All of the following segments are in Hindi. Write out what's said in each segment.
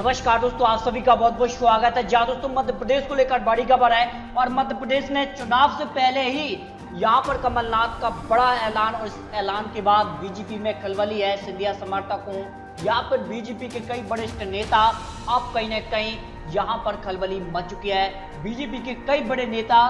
नमस्कार दोस्तों, आप सभी का बहुत बहुत स्वागत है। जहां दोस्तों मध्य प्रदेश को लेकर बड़ी खबर है और मध्य प्रदेश ने चुनाव से पहले ही यहां पर कमलनाथ का बड़ा ऐलान और इस ऐलान के बाद बीजेपी में खलबली है। सिंधिया समर्थकों यहां पर बीजेपी के कई वरिष्ठ नेता अब कहीं न कहीं यहां पर खलबली मच चुकी है। बीजेपी के कई बड़े नेता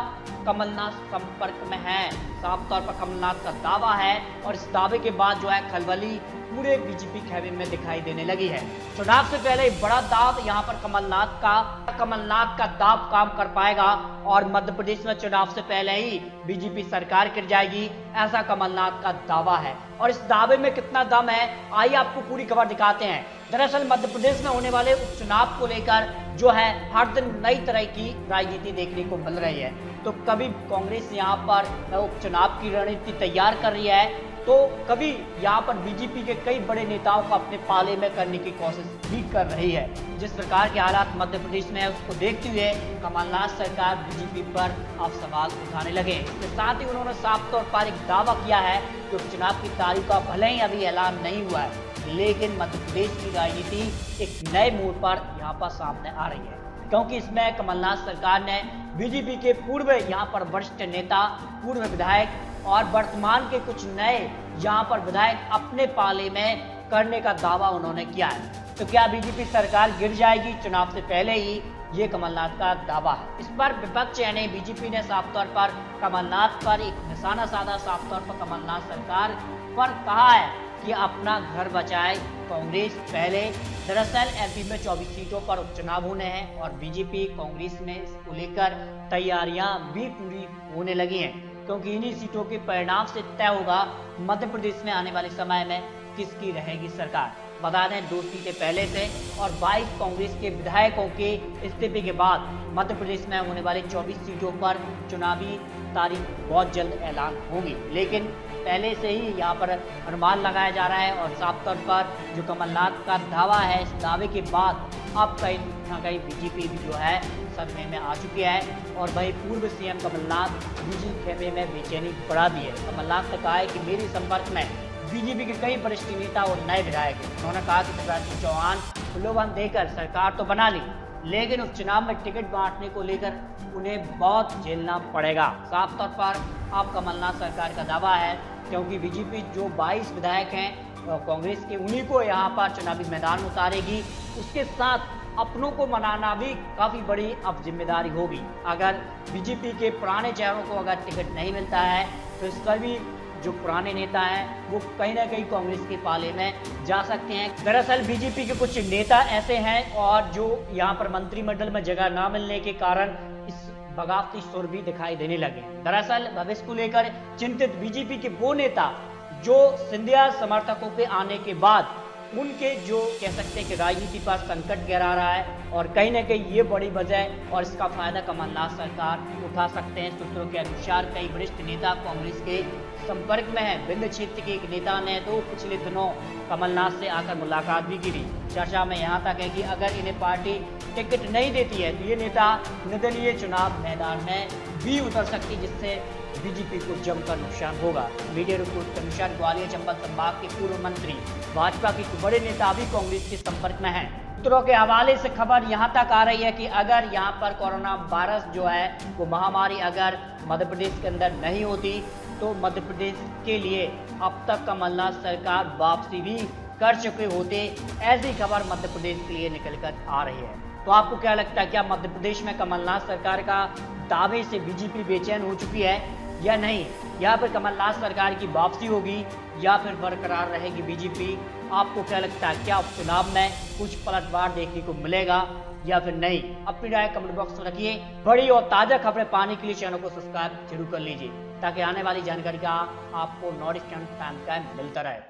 कमलनाथ संपर्क में हैं। साफ तौर पर कमलनाथ का दावा है और इस दावे के बाद जो है खलबली पूरे बीजेपी खेमे में दिखाई देने लगी है। चुनाव से पहले बड़ा दाव यहां पर कमलनाथ का दाव काम कर पाएगा और मध्य प्रदेश में चुनाव से पहले ही बीजेपी सरकार गिर जाएगी, ऐसा कमलनाथ का दावा है। और इस दावे में कितना दम है, आइए आपको पूरी खबर दिखाते हैं। दरअसल मध्य प्रदेश में होने वाले उपचुनाव को लेकर जो है हर दिन नई तरह की राजनीति देखने को मिल रही है। तो कभी कांग्रेस यहाँ पर उपचुनाव की रणनीति तैयार कर रही है, तो कभी यहाँ पर बीजेपी के कई बड़े नेताओं को अपने पाले में करने की कोशिश भी कर रही है। जिस प्रकार के हालात मध्य प्रदेश में है उसको देखते हुए कमलनाथ सरकार बीजेपी पर अब सवाल उठाने लगे। इसके साथ ही उन्होंने साफ तौर पर एक दावा किया है कि उपचुनाव की तारीख का भले ही अभी ऐलान नहीं हुआ है, लेकिन मध्य प्रदेश की राजनीति एक नए मोड़ पर यहाँ पर सामने आ रही है, क्योंकि इसमें कमलनाथ सरकार ने बीजेपी के पूर्व यहाँ पर वरिष्ठ नेता, पूर्व विधायक और वर्तमान के कुछ नए यहाँ पर विधायक अपने पाले में करने का दावा उन्होंने किया है। तो क्या बीजेपी सरकार गिर जाएगी चुनाव से पहले ही, ये कमलनाथ का दावा है। इस पर विपक्ष यानी बीजेपी ने साफ तौर पर कमलनाथ पर एक निशाना साधा, साफ तौर पर कमलनाथ सरकार पर कहा है कि अपना घर बचाए कांग्रेस पहले। दरअसल एमपी में 24 सीटों पर उपचुनाव होने हैं और बीजेपी कांग्रेस में इसको लेकर तैयारियां भी पूरी होने लगी हैं, क्योंकि इन्हीं सीटों के परिणाम से तय होगा मध्य प्रदेश में आने वाले समय में किसकी रहेगी सरकार। बता दें 2 सीटें पहले से और 22 कांग्रेस के विधायकों के इस्तीफे के बाद मध्य प्रदेश में होने वाली 24 सीटों पर चुनावी तारीख बहुत जल्द ऐलान होगी। लेकिन पहले से ही यहाँ पर अनुमान लगाया जा रहा है और साफ तौर पर जो कमलनाथ का दावा है, इस दावे के बाद अब कहीं ना कहीं बीजेपी भी जो है सदमे में आ चुकी है और वही पूर्व सीएम कमलनाथ बीजेपी खेमे में बेचैनी बढ़ा दी है। कमलनाथ ने कहा है कि मेरे संपर्क में बीजेपी के कई वरिष्ठ नेता और नए विधायक हैं। उन्होंने कहा कि शिवराज सिंह चौहान प्रलोभन देकर सरकार तो बना ली, लेकिन उपचुनाव में टिकट बांटने को लेकर उन्हें बहुत झेलना पड़ेगा। साफ तौर पर अब कमलनाथ सरकार का दावा है, क्योंकि बीजेपी जो 22 विधायक हैं कांग्रेस के, उन्हीं को यहाँ पर चुनावी मैदान में उतारेगी। उसके साथ अपनों को मनाना भी काफ़ी बड़ी अब जिम्मेदारी होगी। अगर बीजेपी के पुराने चेहरों को अगर टिकट नहीं मिलता है तो इसका भी जो पुराने नेता हैं वो कहीं ना कहीं कांग्रेस के पाले में जा सकते हैं। दरअसल बीजेपी के कुछ नेता ऐसे हैं और जो यहाँ पर मंत्रिमंडल में जगह ना मिलने के कारण इस बगावती सुर भी दिखाई देने लगे। दरअसल भविष्य को लेकर चिंतित बीजेपी के वो नेता जो सिंधिया समर्थकों के आने के बाद उनके जो कह सकते हैं कि राजनीति पर संकट गहरा रहा है और कहीं ना कहीं ये बड़ी वजह और इसका फायदा कमलनाथ सरकार उठा सकते हैं। सूत्रों के अनुसार कई वरिष्ठ नेता कांग्रेस के संपर्क में है। विंध्य क्षेत्र के एक नेता ने तो पिछले दिनों कमलनाथ से आकर मुलाकात भी की थी। चर्चा में यहाँ तक है कि अगर इन्हें पार्टी टिकट नहीं देती है तो ये नेता निर्दलीय चुनाव मैदान में भी उतर सकती, जिससे बीजेपी को जमकर नुकसान होगा। मीडिया रिपोर्ट के अनुसार ग्वालियर चंबल संभाग के पूर्व मंत्री भाजपा के बड़े नेता भी कांग्रेस के संपर्क में हैं। सूत्रों के हवाले से खबर यहां तक आ रही है कि अगर यहां पर कोरोना वायरस जो है वो महामारी अगर मध्य प्रदेश के अंदर नहीं होती तो मध्य प्रदेश के लिए अब तक कमलनाथ सरकार वापसी भी कर चुके होते। ऐसी खबर मध्य प्रदेश के लिए निकल कर आ रही है। तो आपको क्या लगता है, क्या मध्य प्रदेश में कमलनाथ सरकार का दावे से बीजेपी बेचैन हो चुकी है या नहीं? या फिर कमलनाथ सरकार की वापसी होगी या फिर बरकरार रहेगी बीजेपी? आपको क्या लगता है, क्या उपचुनाव में कुछ पलटवार देखने को मिलेगा या फिर नहीं? अपनी राय कमेंट बॉक्स में रखिए। बड़ी और ताज़ा खबरें पाने के लिए चैनल को सब्सक्राइब जरूर कर लीजिए, ताकि आने वाली जानकारी का आपको नोटिफिकेशन टाइम मिलता रहे।